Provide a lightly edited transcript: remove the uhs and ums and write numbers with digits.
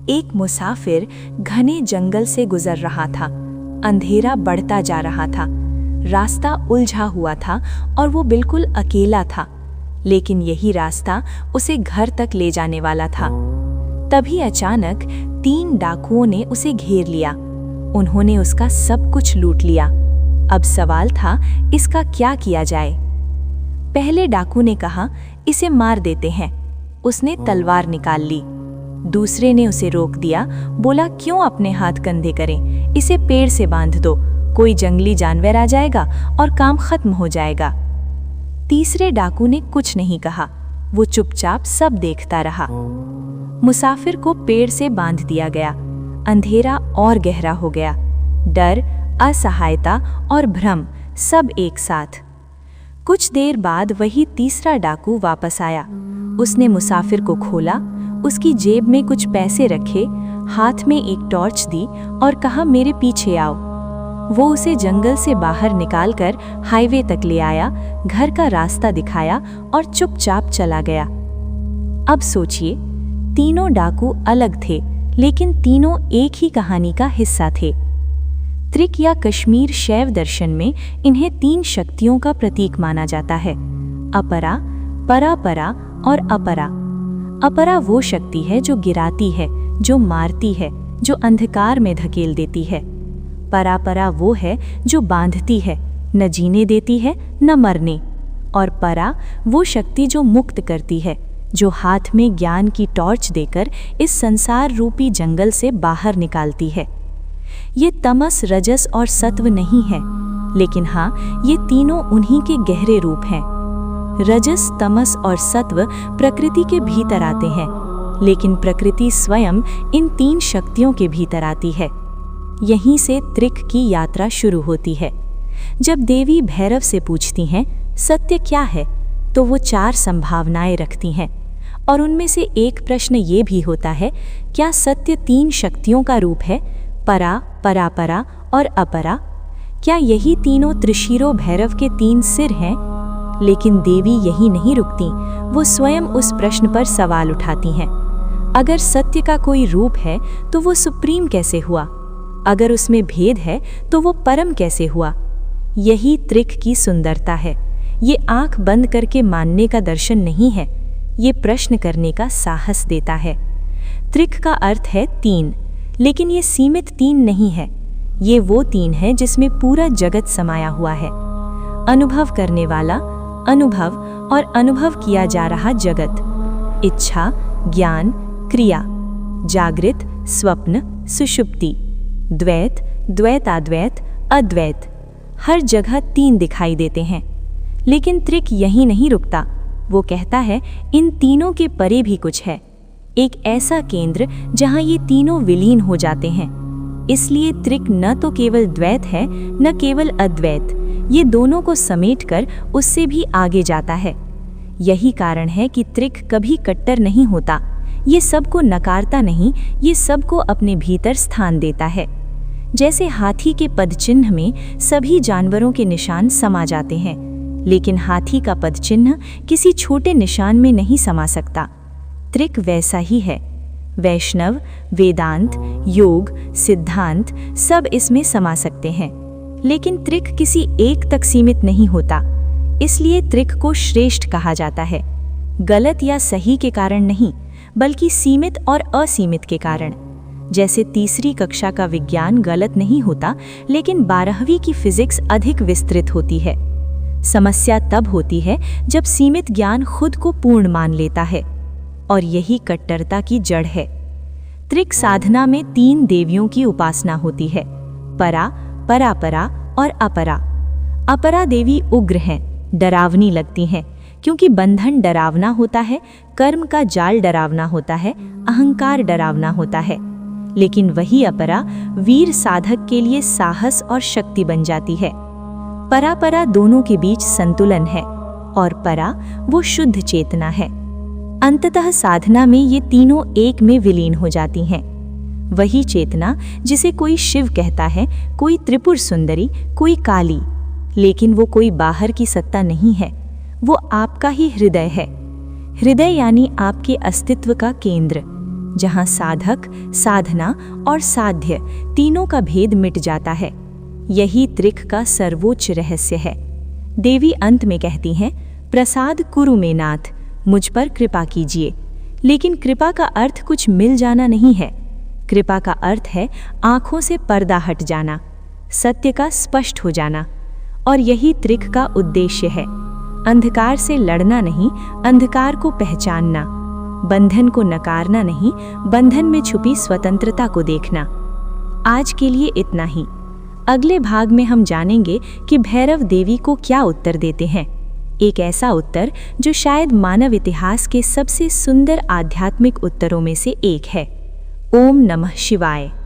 एक मुसाफिर घने जंगल से गुजर रहा था। अंधेरा बढ़ता जा रहा था, रास्ता उलझा हुआ था और वो बिल्कुल अकेला था, लेकिन यही रास्ता उसे घर तक ले जाने वाला था। तभी अचानक 3 डाकुओं ने उसे घेर लिया। उन्होंने उसका सब कुछ लूट लिया। अब सवाल था, इसका क्या किया जाए? पहले डाकू ने कहा, इसे मार देते हैं। उसने तलवार निकाल ली। दूसरे ने उसे रोक दिया, बोला, क्यों अपने हाथ कंधे करें, इसे पेड़ से बांध दो, कोई जंगली जानवर आ जाएगा और काम खत्म हो जाएगा। तीसरे डाकू ने कुछ नहीं कहा, वो चुपचाप सब देखता रहा। मुसाफिर को पेड़ से बांध दिया गया। अंधेरा और गहरा हो गया, डर, असहायता और भ्रम सब एक साथ। कुछ देर बाद वही तीसरा डाकू वापस आया। उसने मुसाफिर को खोला, उसकी जेब में कुछ पैसे रखे, हाथ में एक टॉर्च दी और कहा, मेरे पीछे आओ। वो उसे जंगल से बाहर निकालकर हाईवे तक ले आया, घर का रास्ता दिखाया और चुपचाप चला गया। अब सोचिए, तीनों डाकू अलग थे, लेकिन तीनों एक ही कहानी का हिस्सा थे। त्रिक या कश्मीर शैव दर्शन में इन्हें 3 शक्तियों का प्रतीक माना जाता है, अपरा, परापरा और अपरा। अपरा वो शक्ति है जो गिराती है, जो मारती है, जो अंधकार में धकेल देती है। परापरा वो है जो बांधती है, न जीने देती है न मरने। और परा वो शक्ति जो मुक्त करती है, जो हाथ में ज्ञान की टॉर्च देकर इस संसार रूपी जंगल से बाहर निकालती है। ये तमस, रजस और सत्व नहीं है, लेकिन हाँ, ये तीनों उन्हीं के गहरे रूप हैं। रजस, तमस और सत्व प्रकृति के भीतर आते हैं, लेकिन प्रकृति स्वयं इन 3 शक्तियों के भीतर आती है। यहीं से त्रिक की यात्रा शुरू होती है। जब देवी भैरव से पूछती हैं, सत्य क्या है, तो वो 4 संभावनाएं रखती हैं, और उनमें से एक प्रश्न ये भी होता है, क्या सत्य 3 शक्तियों का रूप है, परा, परापरा और अपरा? क्या यही तीनों त्रिशिरो भैरव के 3 सिर हैं? लेकिन देवी यही नहीं रुकती, वो स्वयं उस प्रश्न पर सवाल उठाती हैं। अगर सत्य का कोई रूप है तो वो सुप्रीम कैसे हुआ? अगर उसमें भेद है तो वो परम कैसे हुआ? यही त्रिक की सुंदरता है। ये आंख बंद करके मानने का दर्शन नहीं है, ये प्रश्न करने का साहस देता है। त्रिक का अर्थ है 3, लेकिन ये सीमित 3 नहीं है। ये वो 3 है जिसमें पूरा जगत समाया हुआ है। अनुभव करने वाला, अनुभव और अनुभव किया जा रहा जगत, इच्छा, ज्ञान, क्रिया, जागृत, स्वप्न, सुषुप्ति, द्वैत, द्वैताद्वैत, अद्वैत। हर जगह 3 दिखाई देते हैं। लेकिन त्रिक यहीं नहीं रुकता, वो कहता है इन तीनों के परे भी कुछ है, एक ऐसा केंद्र जहां ये तीनों विलीन हो जाते हैं। इसलिए त्रिक न तो केवल द्वैत है न केवल अद्वैत, ये दोनों को समेटकर उससे भी आगे जाता है। यही कारण है कि त्रिक कभी कट्टर नहीं होता, ये सबको नकारता नहीं, ये सबको अपने भीतर स्थान देता है। जैसे हाथी के पदचिन्ह में सभी जानवरों के निशान समा जाते हैं, लेकिन हाथी का पदचिन्ह किसी छोटे निशान में नहीं समा सकता। त्रिक वैसा ही है। वैष्णव, वेदांत, योग, सिद्धांत सब इसमें समा सकते हैं, लेकिन त्रिक किसी एक तक सीमित नहीं होता। इसलिए त्रिक को श्रेष्ठ कहा जाता है, गलत या सही के कारण नहीं, बल्कि सीमित और असीमित के कारण। जैसे तीसरी कक्षा का विज्ञान गलत नहीं होता, लेकिन 12वीं की फिजिक्स अधिक विस्तृत होती है। समस्या तब होती है जब सीमित ज्ञान खुद को पूर्ण मान लेता है, और यही कट्टरता की जड़ है। त्रिक साधना में 3 देवियों की उपासना होती है, परा, परापरा और अपरा। अपरा देवी उग्र हैं, डरावनी लगती हैं, क्योंकि बंधन डरावना होता है, कर्म का जाल डरावना होता है, अहंकार डरावना होता है। लेकिन वही अपरा वीर साधक के लिए साहस और शक्ति बन जाती है। परापरा दोनों के बीच संतुलन है, और परा वो शुद्ध चेतना है। अंततः साधना में ये तीनों एक में विलीन हो जाती हैं। वही चेतना जिसे कोई शिव कहता है, कोई त्रिपुर सुंदरी, कोई काली, लेकिन वो कोई बाहर की सत्ता नहीं है, वो आपका ही हृदय है। हृदय यानी आपके अस्तित्व का केंद्र। जहां साधक, साधना और साध्य तीनों का भेद मिट जाता है। यही त्रिक का सर्वोच्च रहस्य है। देवी अंत में कहती हैं, प्रसाद कुरु में नाथ, मुझ पर कृपा कीजिए। लेकिन कृपा का अर्थ कुछ मिल जाना नहीं है। कृपा का अर्थ है आंखों से पर्दा हट जाना, सत्य का स्पष्ट हो जाना। और यही त्रिक का उद्देश्य है। अंधकार से लड़ना नहीं, अंधकार को पहचानना। बंधन को नकारना नहीं, बंधन में छुपी स्वतंत्रता को देखना। आज के लिए इतना ही। अगले भाग में हम जानेंगे कि भैरव देवी को क्या उत्तर देते हैं। एक ऐसा उत्तर जो शायद मानव इतिहास के सबसे सुंदर आध्यात्मिक उत्तरों में से एक है। ओम नमः शिवाय।